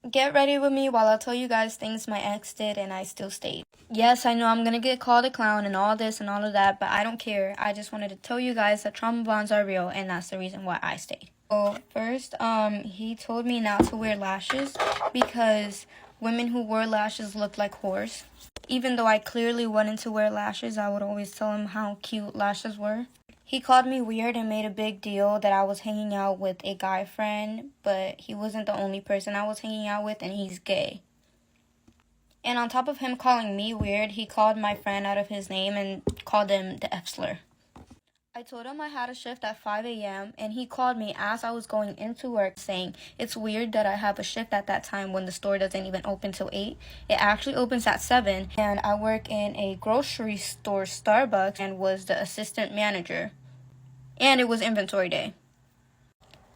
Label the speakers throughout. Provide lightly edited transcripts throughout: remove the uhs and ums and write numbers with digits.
Speaker 1: Get ready with me while I tell you guys things my ex did and I still stayed. Yes, I know I'm gonna get called a clown and all this and all of that, but I don't care. I just wanted to tell you guys that trauma bonds are real and that's the reason why I stayed. So first, he told me not to wear lashes because women who wore lashes looked like whores. Even though I clearly wanted to wear lashes, I would always tell him how cute lashes were. He called me weird and made a big deal that I was hanging out with a guy friend, but he wasn't the only person I was hanging out with, and he's gay. And on top of him calling me weird, he called my friend out of his name and called him the F slur. I told him I had a shift at 5 a.m. and he called me as I was going into work saying it's weird that I have a shift at that time when the store doesn't even open till 8. It actually opens at 7 and I work in a grocery store Starbucks and was the assistant manager. And it was inventory day.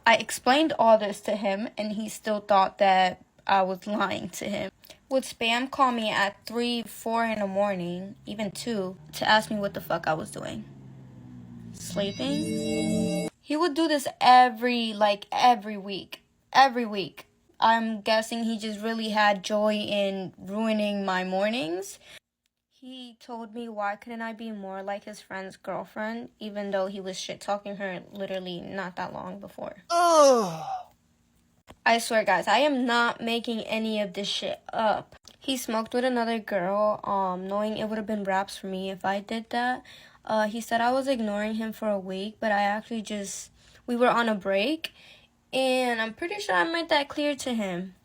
Speaker 1: I explained all this to him and he still thought that I was lying to him. Would spam call me at 3, 4 in the morning, even 2, to ask me what the fuck I was doing. Sleeping? He would do this every week. Every week. I'm guessing he just really had joy in ruining my mornings. He told me why couldn't I be more like his friend's girlfriend, even though he was shit-talking her literally not that long before. Oh! I swear, guys, I am not making any of this shit up. He smoked with another girl, knowing it would have been raps for me if I did that. He said I was ignoring him for a week, but I actually we were on a break, and I'm pretty sure I made that clear to him.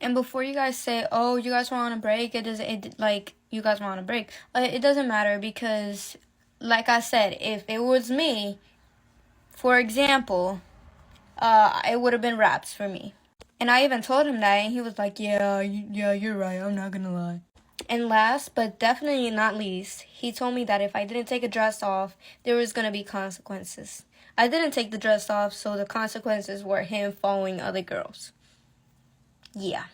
Speaker 1: And before you guys say, oh, you guys were on a break, you guys were on a break, it doesn't matter because, like I said, if it was me, for example, it would have been raps for me. And I even told him that, and he was like, yeah, you're right, I'm not gonna lie. And last, but definitely not least, he told me that if I didn't take a dress off, there was gonna be consequences. I didn't take the dress off, so the consequences were him following other girls. Yeah.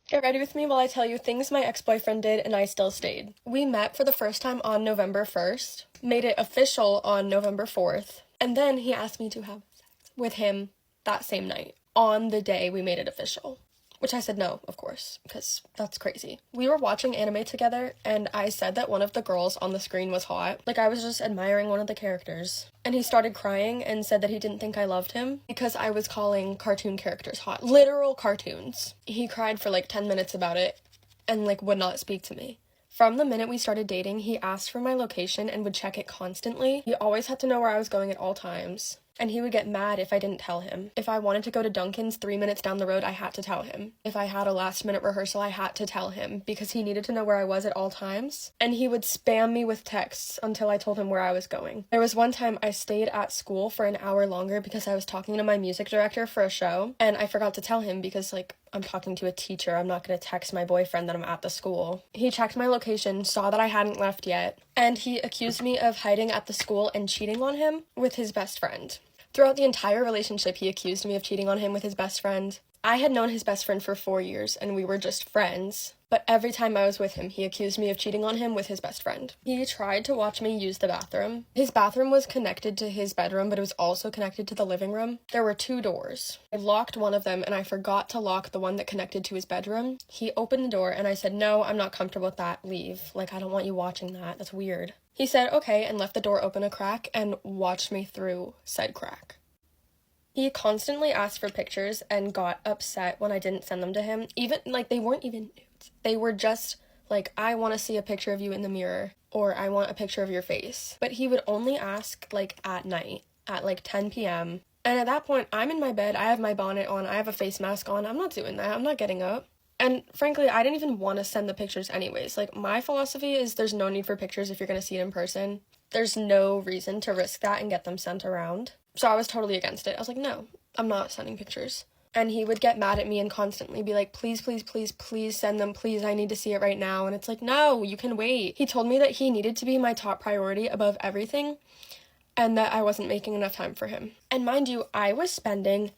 Speaker 2: Get ready with me while I tell you things my ex-boyfriend did and I still stayed. We met for the first time on November 1st, made it official on November 4th, and then he asked me to have sex with him that same night, on the day we made it official. Which I said no, of course, because that's crazy. We were watching anime together, and I said that one of the girls on the screen was hot. Like, I was just admiring one of the characters. And he started crying and said that he didn't think I loved him because I was calling cartoon characters hot. Literal cartoons. He cried for like 10 minutes about it and like would not speak to me. From the minute we started dating, he asked for my location and would check it constantly. He always had to know where I was going at all times. And he would get mad if I didn't tell him. If I wanted to go to Dunkin's 3 minutes down the road, I had to tell him. If I had a last-minute rehearsal, I had to tell him because he needed to know where I was at all times. And he would spam me with texts until I told him where I was going. There was one time I stayed at school for an hour longer because I was talking to my music director for a show, and I forgot to tell him because, like, I'm talking to a teacher. I'm not going to text my boyfriend that I'm at the school. He checked my location, saw that I hadn't left yet, and he accused me of hiding at the school and cheating on him with his best friend. Throughout the entire relationship, he accused me of cheating on him with his best friend. I had known his best friend for 4 years, and we were just friends. But every time I was with him, he accused me of cheating on him with his best friend. He tried to watch me use the bathroom. His bathroom was connected to his bedroom, but it was also connected to the living room. There were 2 doors. I locked one of them, and I forgot to lock the one that connected to his bedroom. He opened the door, and I said, no, I'm not comfortable with that. Leave. Like, I don't want you watching that. That's weird. He said, okay, and left the door open a crack and watched me through said crack. He constantly asked for pictures and got upset when I didn't send them to him. Even, like, they weren't even nudes. They were just, like, I want to see a picture of you in the mirror, or I want a picture of your face. But he would only ask, like, at night, at, like, 10 p.m. And at that point, I'm in my bed, I have my bonnet on, I have a face mask on, I'm not doing that, I'm not getting up. And frankly, I didn't even want to send the pictures anyways. Like, my philosophy is there's no need for pictures if you're going to see it in person. There's no reason to risk that and get them sent around. So I was totally against it. I was like, no, I'm not sending pictures. And he would get mad at me and constantly be like, please, please, please, please send them. Please, I need to see it right now. And it's like, no, you can wait. He told me that he needed to be my top priority above everything and that I wasn't making enough time for him. And mind you, I was spending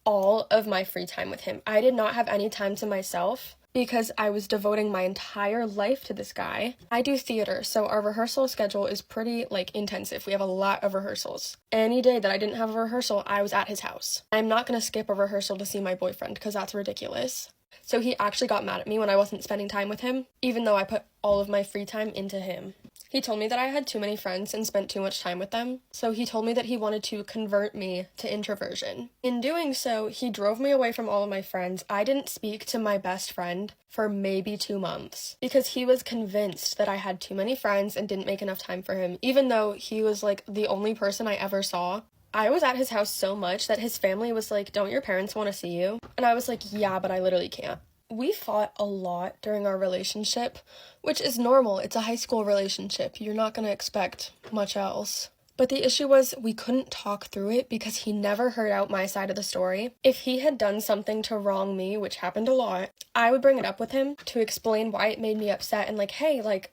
Speaker 2: all of my free time with him. I did not have any time to myself because I was devoting my entire life to this guy. I do theater, so our rehearsal schedule is pretty, like, intensive. We have a lot of rehearsals. Any day that I didn't have a rehearsal, I was at his house. I'm not gonna skip a rehearsal to see my boyfriend, because that's ridiculous. So he actually got mad at me when I wasn't spending time with him, even though I put all of my free time into him. He told me that I had too many friends and spent too much time with them, so he told me that he wanted to convert me to introversion. In doing so, he drove me away from all of my friends. I didn't speak to my best friend for maybe 2 months because he was convinced that I had too many friends and didn't make enough time for him, even though he was like the only person I ever saw. I was at his house so much that his family was like, "Don't your parents want to see you?" And I was like, "Yeah, but I literally can't." We fought a lot during our relationship, which is normal. It's a high school relationship. You're not going to expect much else. But the issue was we couldn't talk through it because he never heard out my side of the story. If he had done something to wrong me, which happened a lot, I would bring it up with him to explain why it made me upset and like, "Hey, like,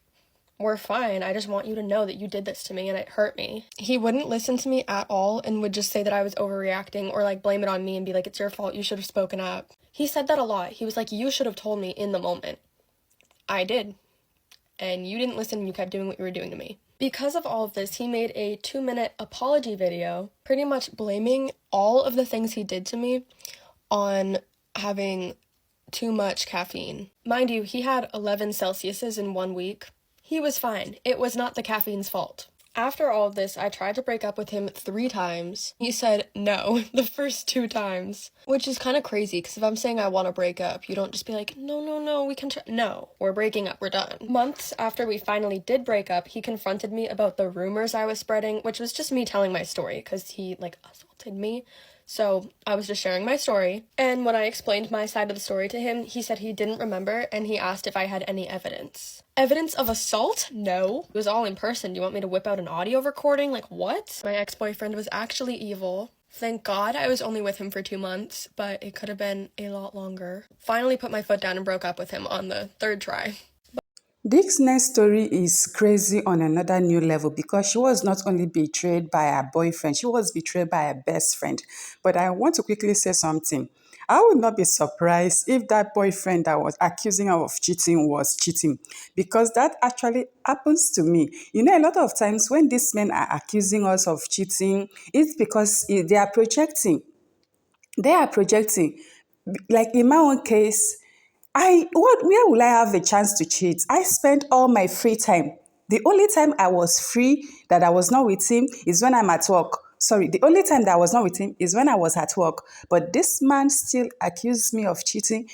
Speaker 2: we're fine. I just want you to know that you did this to me and it hurt me." He wouldn't listen to me at all and would just say that I was overreacting or like blame it on me and be like, "It's your fault. You should have spoken up." He said that a lot. He was like, "You should have told me in the moment." I did. And you didn't listen and you kept doing what you were doing to me. Because of all of this, he made a 2-minute apology video, pretty much blaming all of the things he did to me on having too much caffeine. Mind you, he had 11 Celsiuses in 1 week. He was fine. It was not the caffeine's fault. After all of this, I tried to break up with him 3 times. He said no the first 2 times, which is kind of crazy because if I'm saying I want to break up, you don't just be like, no, we can no, we're breaking up, we're done. Months after we finally did break up, he confronted me about the rumors I was spreading, which was just me telling my story because he like assaulted me. So I was just sharing my story, and when I explained my side of the story to him, he said he didn't remember, and he asked if I had any evidence. Evidence of assault? No. It was all in person. Do you want me to whip out an audio recording? Like, what? My ex-boyfriend was actually evil. Thank God I was only with him for 2 months, but it could have been a lot longer. Finally put my foot down and broke up with him on the 3rd try.
Speaker 3: This next story is crazy on another new level because she was not only betrayed by her boyfriend, she was betrayed by her best friend. But I want to quickly say something. I would not be surprised if that boyfriend that was accusing her of cheating was cheating because that actually happens to me. You know, a lot of times when these men are accusing us of cheating, it's because they are projecting. They are projecting. Like in my own case, where will I have a chance to cheat? I spent all my free time. The only time I was free that I was not with him is when I'm at work. Sorry, the only time that I was not with him is when I was at work. But this man still accused me of cheating.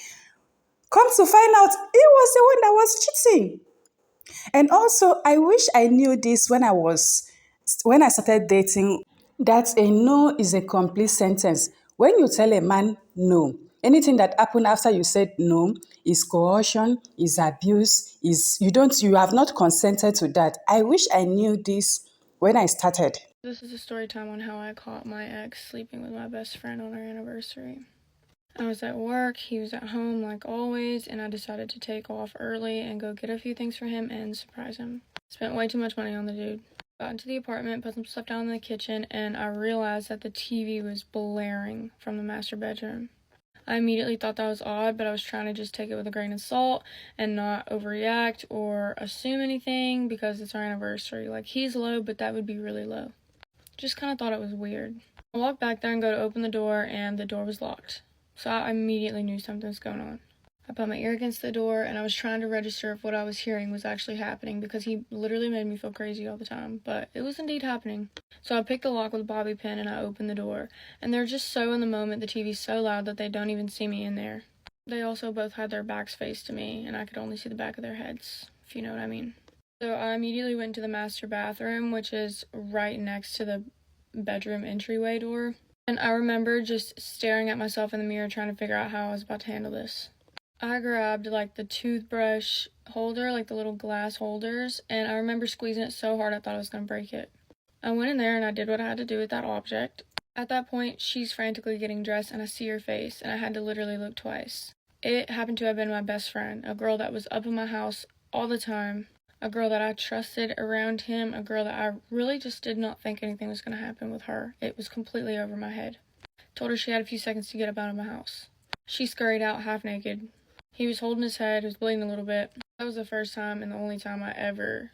Speaker 3: Come to find out, he was the one that was cheating. And also, I wish I knew this when I started dating, that a no is a complete sentence. When you tell a man no, anything that happened after you said no is coercion, is abuse, you have not consented to that. I wish I knew this when I started.
Speaker 4: This is a story time on how I caught my ex sleeping with my best friend on our anniversary. I was at work, he was at home like always, and I decided to take off early and go get a few things for him and surprise him. Spent way too much money on the dude. Got into the apartment, put some stuff down in the kitchen, and I realized that the TV was blaring from the master bedroom. I immediately thought that was odd, but I was trying to just take it with a grain of salt and not overreact or assume anything because it's our anniversary. Like, he's low, but that would be really low. Just kind of thought it was weird. I walked back there and go to open the door, and the door was locked. So I immediately knew something was going on. I put my ear against the door, and I was trying to register if what I was hearing was actually happening because he literally made me feel crazy all the time, but it was indeed happening. So I picked the lock with a bobby pin, and I opened the door. And they're just so in the moment, the TV's so loud that they don't even see me in there. They also both had their backs faced to me, and I could only see the back of their heads, if you know what I mean. So I immediately went to the master bathroom, which is right next to the bedroom entryway door. And I remember just staring at myself in the mirror trying to figure out how I was about to handle this. I grabbed like the toothbrush holder, like the little glass holders, and I remember squeezing it so hard I thought I was going to break it. I went in there and I did what I had to do with that object. At that point, she's frantically getting dressed and I see her face and I had to literally look twice. It happened to have been my best friend, a girl that was up in my house all the time, a girl that I trusted around him, a girl that I really just did not think anything was going to happen with her. It was completely over my head. Told her she had a few seconds to get up out of my house. She scurried out half naked. He was holding his head, he was bleeding a little bit. That was the first time and the only time I ever,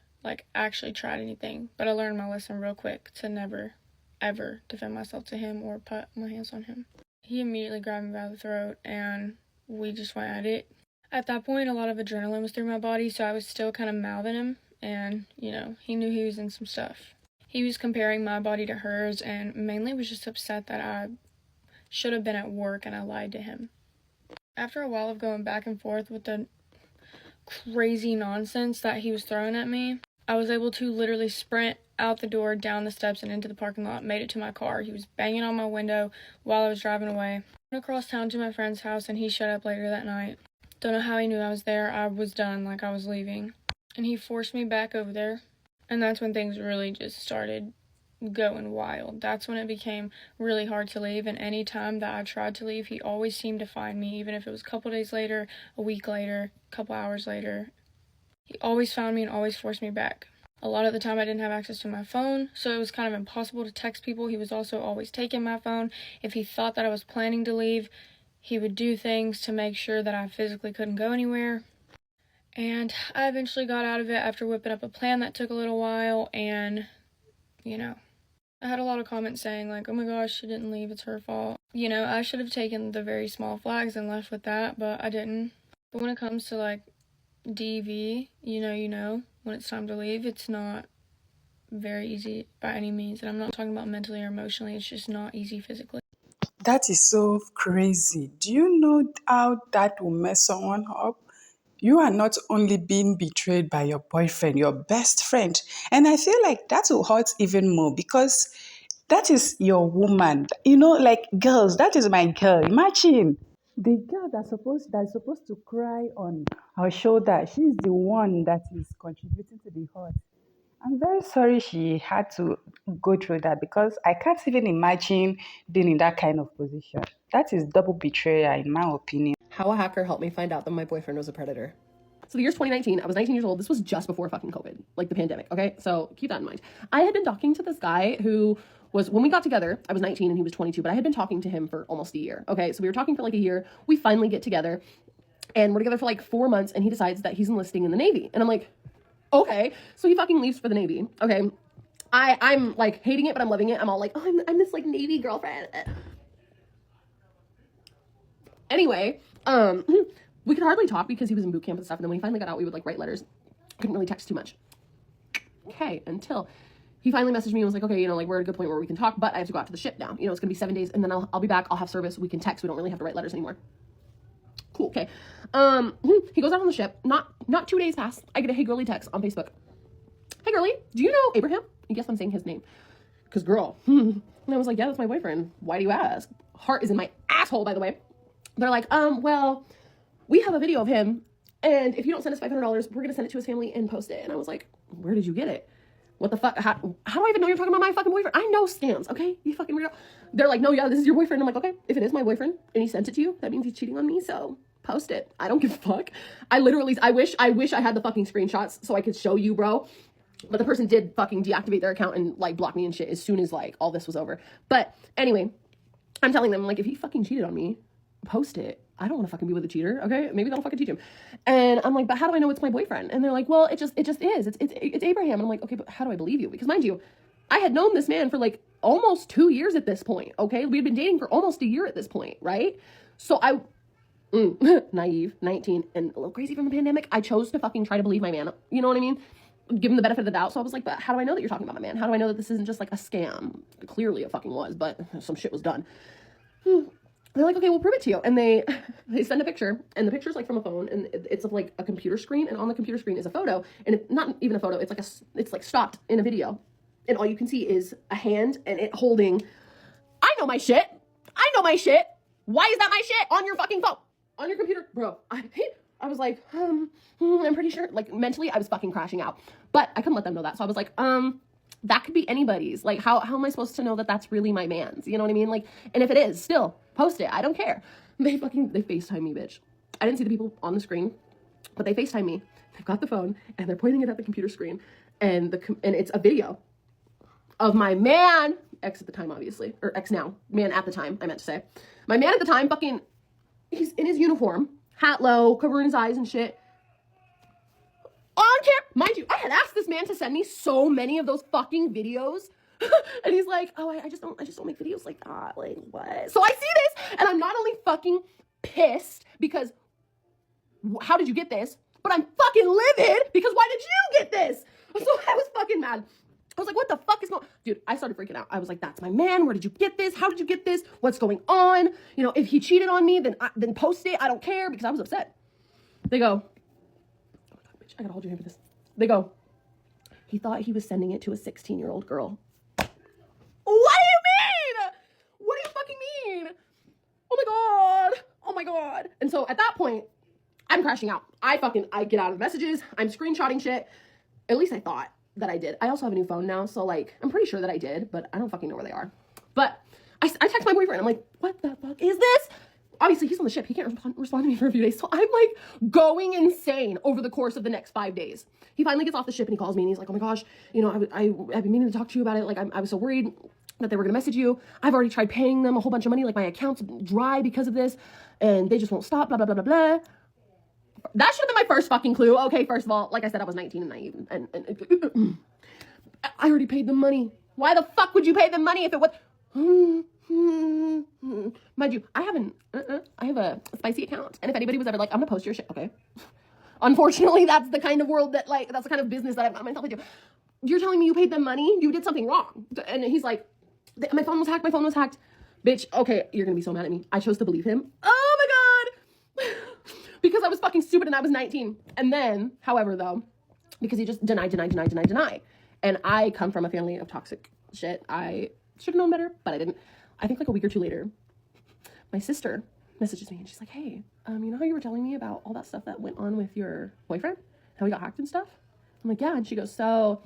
Speaker 4: actually tried anything. But I learned my lesson real quick to never, ever defend myself to him or put my hands on him. He immediately grabbed me by the throat and we just went at it. At that point, a lot of adrenaline was through my body, so I was still kind of mouthing him, and, you know, he knew he was in some stuff. He was comparing my body to hers, and mainly was just upset that I should have been at work and I lied to him. After a while of going back and forth with the crazy nonsense that he was throwing at me, I was able to literally sprint out the door, down the steps, and into the parking lot, made it to my car. He was banging on my window while I was driving away. I went across town to my friend's house, and he showed up later that night. Don't know how he knew I was there. I was done, like I was leaving. And he forced me back over there. And that's when things really just started going wild. That's when it became really hard to leave, and any time that I tried to leave, he always seemed to find me, even if it was a couple days later, a week later, a couple hours later. He always found me and always forced me back. A lot of the time I didn't have access to my phone, so it was kind of impossible to text people. He was also always taking my phone. If he thought that I was planning to leave, he would do things to make sure that I physically couldn't go anywhere. And I eventually got out of it after whipping up a plan that took a little while, and, you know, I had a lot of comments saying, like, oh my gosh, she didn't leave, it's her fault. You know, I should have taken the very small flags and left with that, but I didn't. But when it comes to, like, DV, you know, when it's time to leave, it's not very easy by any means. And I'm not talking about mentally or emotionally, it's just not easy physically.
Speaker 3: That is so crazy. Do you know how that will mess someone up? You are not only being betrayed by your boyfriend, your best friend. And I feel like that will hurt even more because that is your woman. You know, like girls, that is my girl. Imagine the girl that's supposed to cry on her shoulder. She's the one that is contributing to the hurt. I'm very sorry she had to go through that because I can't even imagine being in that kind of position. That is double betrayal, in my opinion.
Speaker 5: How a hacker helped me find out that my boyfriend was a predator. So the year's 2019, I was 19 years old. This was just before fucking COVID, like the pandemic, okay? So keep that in mind. I had been talking to this guy who was, when we got together, I was 19 and he was 22, but I had been talking to him for almost a year, okay? So we were talking for like a year. We finally get together and we're together for like 4 months and he decides that he's enlisting in the Navy. And I'm like, okay. So he fucking leaves for the Navy, okay? I'm like hating it, but I'm loving it. I'm all like, oh, I'm this like Navy girlfriend. Anyway, we could hardly talk because he was in boot camp and stuff. And then when he finally got out, we would like write letters. Couldn't really text too much. Okay, until he finally messaged me and was like, okay, you know, like we're at a good point where we can talk, but I have to go out to the ship now. You know, it's gonna be 7 days and then I'll be back. I'll have service. We can text. We don't really have to write letters anymore. Cool. Okay. He goes out on the ship. Not 2 days pass. I get a hey girly text on Facebook. Hey girly, do you know Abraham? I guess I'm saying his name. Cause girl. And I was like, yeah, that's my boyfriend. Why do you ask? Heart is in my asshole, by the way. They're like, well, we have a video of him, and if you don't send us $500, we're gonna send it to his family and post it. And I was like, where did you get it? What the fuck? How do I even know you're talking about my fucking boyfriend? I know scams, okay? You fucking weirdo. They're like, no, yeah, this is your boyfriend. I'm like, okay, if it is my boyfriend and he sent it to you, that means he's cheating on me, so post it. I don't give a fuck. I wish I had the fucking screenshots so I could show you, bro. But the person did fucking deactivate their account and like block me and shit as soon as like all this was over. But anyway, I'm telling them, like, if he fucking cheated on me, post it. I don't want to fucking be with a cheater, okay? Maybe that'll fucking teach him. And I'm like, but how do I know it's my boyfriend? And they're like, well, it just is. It's Abraham. And I'm like, okay, but how do I believe you? Because mind you, I had known this man for like almost 2 years at this point, okay? We had been dating for almost a year at this point, right? So naive, 19, and a little crazy from the pandemic, I chose to fucking try to believe my man. You know what I mean? Give him the benefit of the doubt. So I was like, but how do I know that you're talking about my man? How do I know that this isn't just like a scam? Clearly it fucking was, but some shit was done. They're like, okay, we'll prove it to you. And they send a picture, and the picture's like from a phone, and it's of like a computer screen, and on the computer screen is a photo, and it's not even a photo, it's like stopped in a video. And all you can see is a hand and it holding, I know my shit. Why is that my shit on your fucking phone? On your computer? Bro, I was like, I'm pretty sure, like mentally I was fucking crashing out, but I couldn't let them know that. So I was like, that could be anybody's. Like, how am I supposed to know that that's really my man's? You know what I mean? Like, and if it is, still, post it. I don't care. They FaceTime me, bitch. I didn't see the people on the screen, but they FaceTime me. They've got the phone, and they're pointing it at the computer screen, and it's a video of my man, ex at the time, obviously, or ex now, man at the time, I meant to say. My man at the time, fucking, he's in his uniform, hat low, covering his eyes and shit. On camera, mind you, I had asked this man to send me so many of those fucking videos, and he's like, oh, I just don't make videos like that, like, what? So I see this, and I'm not only fucking pissed because how did you get this? But I'm fucking livid because why did you get this? So I was fucking mad. I was like, what the fuck is going on? Dude, I started freaking out. I was like, that's my man. Where did you get this? How did you get this? What's going on? You know, if he cheated on me, then post it. I don't care, because I was upset. They go, oh my God, bitch, I gotta hold your hand for this. They go, he thought he was sending it to a 16-year-old girl. What do you mean? What do you fucking mean? Oh my God. Oh my God. And so at that point, I'm crashing out. I get out of messages. I'm screenshotting shit. At least I thought that I did. I also have a new phone now, so like, I'm pretty sure that I did, but I don't fucking know where they are. But I text my boyfriend. I'm like, what the fuck is this? Obviously, he's on the ship. He can't respond to me for a few days. So I'm like going insane over the course of the next 5 days. He finally gets off the ship and he calls me and he's like, oh my gosh, you know, I've been meaning to talk to you about it. Like, I was so worried that they were going to message you. I've already tried paying them a whole bunch of money. Like, my account's dry because of this and they just won't stop, blah, blah, blah, blah, blah. That should have been my first fucking clue. Okay, first of all, like I said, I was 19 and naive. And I already paid them money. Why the fuck would you pay them money if it was... Mind you, I have a spicy account. And if anybody was ever like, I'm gonna post your shit, okay? Unfortunately, that's the kind of world that, like, that's the kind of business that I've got myself into. You're telling me you paid them money? You did something wrong. And he's like, my phone was hacked. Bitch, okay, you're gonna be so mad at me. I chose to believe him. Oh my God. Because I was fucking stupid and I was 19. And then, however, though, because he just denied. And I come from a family of toxic shit. I should have known better, but I didn't. I think like a week or two later, my sister messages me and she's like, hey, you know how you were telling me about all that stuff that went on with your boyfriend? How he got hacked and stuff? I'm like, yeah. And she goes, so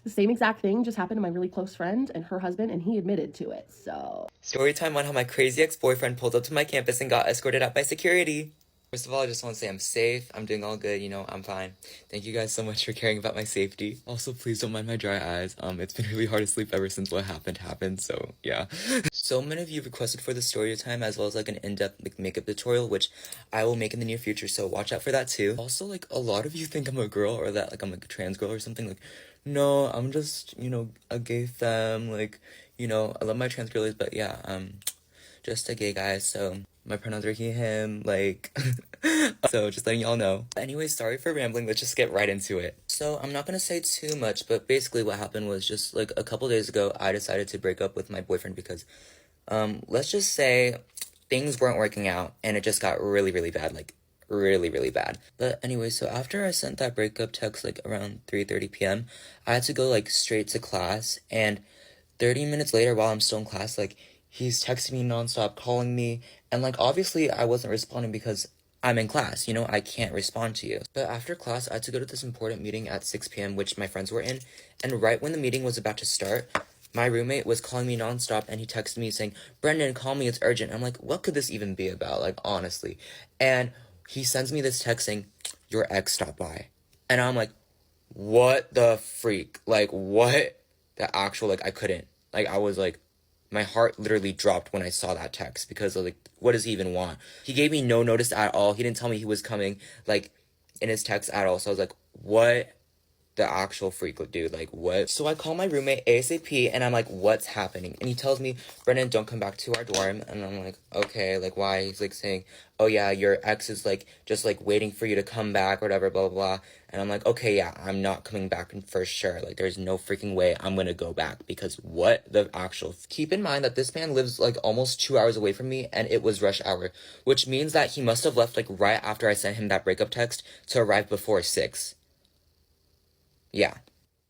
Speaker 5: the same exact thing just happened to my really close friend and her husband, and he admitted to it, so.
Speaker 6: Storytime on how my crazy ex-boyfriend pulled up to my campus and got escorted out by security. First of all, I just want to say I'm safe, I'm doing all good, you know, I'm fine. Thank you guys so much for caring about my safety. Also, please don't mind my dry eyes. It's been really hard to sleep ever since what happened, so yeah. So many of you requested for the story time as well as like an in-depth like makeup tutorial, which I will make in the near future, so watch out for that too. Also, like, a lot of you think I'm a girl or that like I'm like a trans girl or something. Like, no, I'm just, you know, a gay femme, like, you know, I love my trans girlies, but yeah, just a gay guy, so my pronouns are he, him, like, so just letting y'all know. Anyway, sorry for rambling, let's just get right into it. So I'm not gonna say too much, but basically what happened was just like a couple days ago, I decided to break up with my boyfriend because, let's just say things weren't working out and it just got really, really bad, like really, really bad. But anyway, so after I sent that breakup text like around 3:30 p.m., I had to go like straight to class, and 30 minutes later while I'm still in class, like, he's texting me nonstop, calling me, and like, obviously I wasn't responding because I'm in class, you know, I can't respond to you. But after class, I had to go to this important meeting at 6 p.m., which my friends were in, and right when the meeting was about to start, my roommate was calling me nonstop, and he texted me saying, Brendan, call me, it's urgent. I'm like, what could this even be about, like, honestly? And he sends me this text saying, your ex stopped by. And I'm like, what the freak? Like, what? The actual, like, I couldn't. Like, I was like, my heart literally dropped when I saw that text because of, like, what does he even want? He gave me no notice at all. He didn't tell me he was coming, like, in his text at all. So I was like, what the actual freak, dude? Like, what? So I call my roommate ASAP, and I'm like, what's happening? And he tells me, Brendan, don't come back to our dorm. And I'm like, okay, like, why? He's, like, saying, oh, yeah, your ex is, like, just, like, waiting for you to come back or whatever, blah, blah, blah. And I'm like, okay, yeah, I'm not coming back for sure. Like, there's no freaking way I'm gonna go back because what the actual... Keep in mind that this man lives, like, almost 2 hours away from me, and it was rush hour, which means that he must have left, like, right after I sent him that breakup text to arrive before 6. Yeah.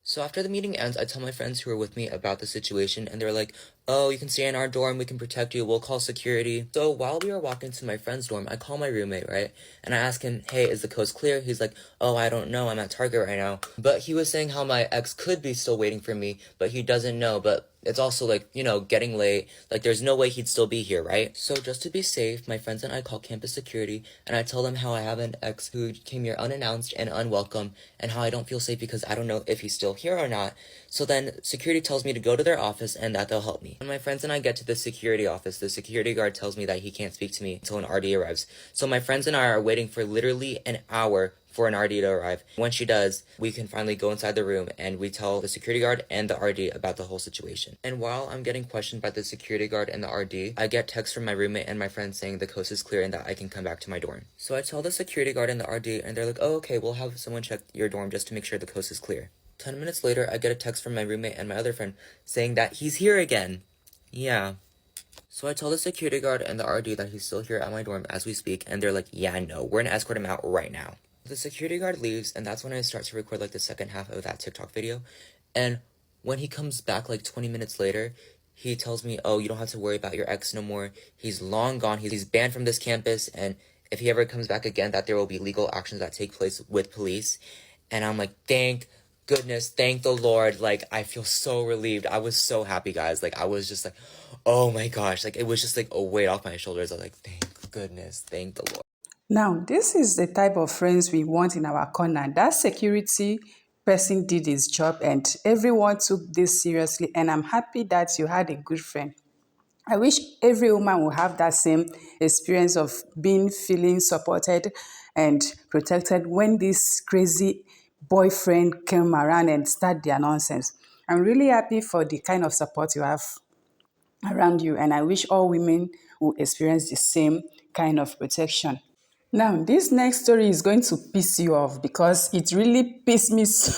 Speaker 6: So after the meeting ends, I tell my friends who are with me about the situation, and they're like, oh, you can stay in our dorm, we can protect you, we'll call security. So while we were walking to my friend's dorm, I call my roommate, right? And I ask him, hey, is the coast clear? He's like, oh, I don't know, I'm at Target right now. But he was saying how my ex could be still waiting for me, but he doesn't know, but it's also, like, you know, getting late. Like, there's no way he'd still be here, right? So just to be safe, my friends and I call campus security, and I tell them how I have an ex who came here unannounced and unwelcome, and how I don't feel safe because I don't know if he's still here or not. So then security tells me to go to their office and that they'll help me. me. When my friends and I get to the security office, the security guard tells me that he can't speak to me until an RD arrives. So my friends and I are waiting for literally an hour for an RD to arrive. When she does, we can finally go inside the room and we tell the security guard and the RD about the whole situation. And while I'm getting questioned by the security guard and the RD, I get texts from my roommate and my friends saying the coast is clear and that I can come back to my dorm. So I tell the security guard and the RD and they're like, oh, okay, we'll have someone check your dorm just to make sure the coast is clear. 10 minutes later, I get a text from my roommate and my other friend saying that he's here again. Yeah. So I tell the security guard and the RD that he's still here at my dorm as we speak, and they're like, yeah, no, we're gonna escort him out right now. The security guard leaves, and that's when I start to record, like, the second half of that TikTok video. And when he comes back, like, 20 minutes later, he tells me, oh, you don't have to worry about your ex no more. He's long gone. He's banned from this campus, and if he ever comes back again, that there will be legal actions that take place with police. And I'm like, thank goodness, thank the Lord. Like, I feel so relieved. I was so happy, guys. Like, I was just like, oh my gosh. Like, it was just like a weight off my shoulders. I was like, thank goodness, thank the Lord.
Speaker 3: Now, this is the type of friends we want in our corner. That security person did his job and everyone took this seriously. And I'm happy that you had a good friend. I wish every woman would have that same experience of feeling supported and protected when this crazy boyfriend came around and started their nonsense. I'm really happy for the kind of support you have around you, and I wish all women will experience the same kind of protection. Now, this next story is going to piss you off because it really pissed me so.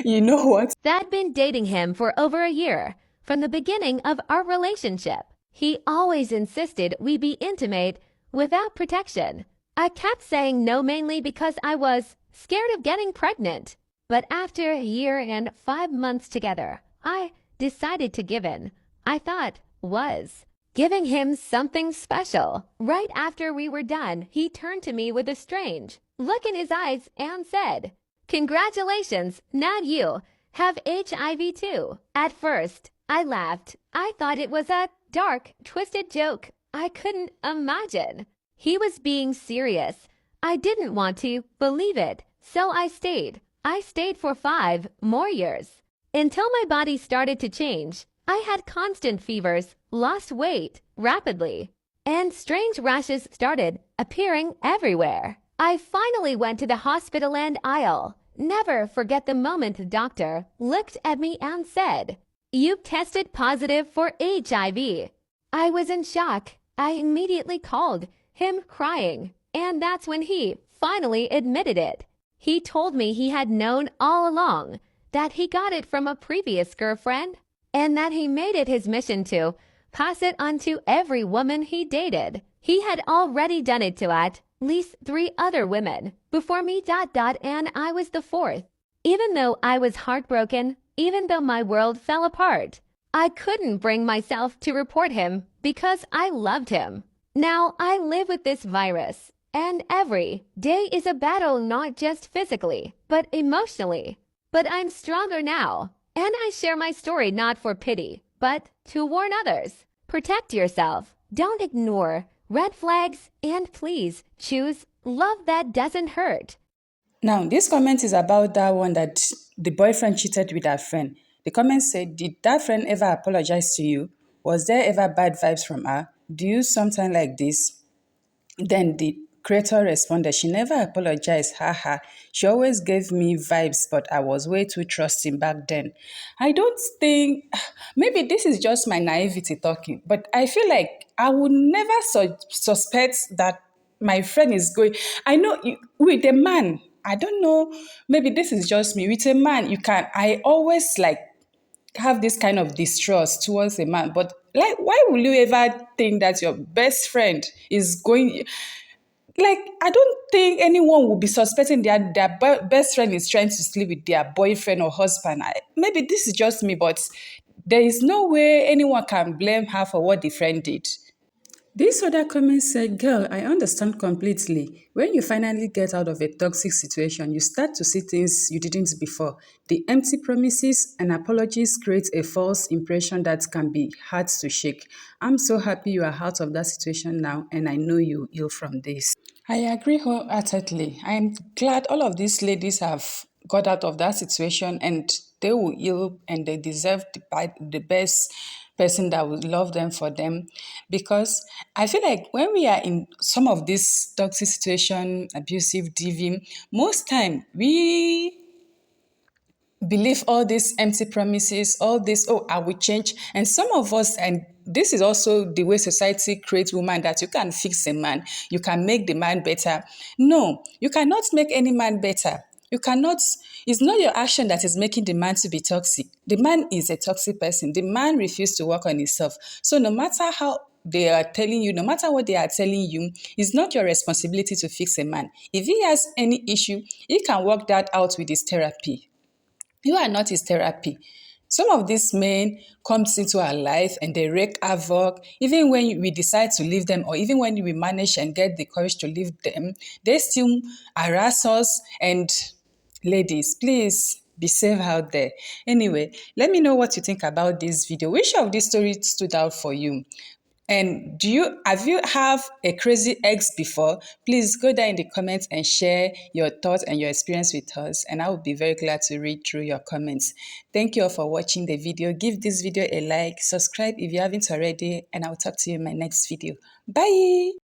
Speaker 3: You know what?
Speaker 7: I'd been dating him for over a year. From the beginning of our relationship, he always insisted we be intimate without protection. I kept saying no mainly because I was scared of getting pregnant. But after a year and 5 months together, I decided to give in. I thought was giving him something special. Right after we were done, he turned to me with a strange look in his eyes and said, "Congratulations, not you, have HIV too." At first, I laughed. I thought it was a dark, twisted joke. I couldn't imagine. He was being serious. I didn't want to believe it, so I stayed. I stayed for 5 more years. Until my body started to change. I had constant fevers, lost weight rapidly, and strange rashes started appearing everywhere. I finally went to the hospital and I'll never forget the moment the doctor looked at me and said, "You've tested positive for HIV." I was in shock. I immediately called him crying, and that's when he finally admitted it. He told me he had known all along that he got it from a previous girlfriend and that he made it his mission to pass it on to every woman he dated. He had already done it to at least 3 other women before me, and I was the 4th. Even though I was heartbroken, even though my world fell apart, I couldn't bring myself to report him because I loved him. Now I live with this virus, and every day is a battle, not just physically, but emotionally. But I'm stronger now. And I share my story not for pity, but to warn others. Protect yourself. Don't ignore red flags, and please choose love that doesn't hurt.
Speaker 3: Now, this comment is about that one that the boyfriend cheated with her friend. The comment said, did that friend ever apologize to you? Was there ever bad vibes from her? Do you something like this? Then the creator responded, she never apologized, haha. She always gave me vibes, but I was way too trusting back then. I don't think, maybe this is just my naivety talking, but I feel like I would never suspect that my friend is going. I know with a man, I don't know, maybe this is just me. With a man, I always like have this kind of distrust towards a man, but like, why will you ever think that your best friend is going, like, I don't think anyone will be suspecting their best friend is trying to sleep with their boyfriend or husband. Maybe this is just me, but there is no way anyone can blame her for what the friend did. This other comment said, girl, I understand completely. When you finally get out of a toxic situation, you start to see things you didn't before. The empty promises and apologies create a false impression that can be hard to shake. I'm so happy you are out of that situation now, and I know you heal from this. I agree wholeheartedly. I am glad all of these ladies have got out of that situation and they will heal and they deserve the best person that would love them for them. Because I feel like when we are in some of this toxic situation, abusive, DV, most time we believe all these empty promises, all this, oh, I will change. And some of us, and this is also the way society creates women, that you can fix a man, you can make the man better. No, you cannot make any man better. You cannot, it's not your action that is making the man to be toxic. The man is a toxic person. The man refused to work on himself. So no matter how they are telling you, no matter what they are telling you, it's not your responsibility to fix a man. If he has any issue, he can work that out with his therapy. You are not his therapy. Some of these men comes into our life and they wreak havoc. Even when we decide to leave them, or even when we manage and get the courage to leave them, they still harass us. And ladies, please be safe out there. Anyway, let me know what you think about this video. Which of these stories stood out for you? And have you have a crazy ex before? Please go down in the comments and share your thoughts and your experience with us. And I will be very glad to read through your comments. Thank you all for watching the video. Give this video a like, subscribe if you haven't already, and I'll talk to you in my next video. Bye.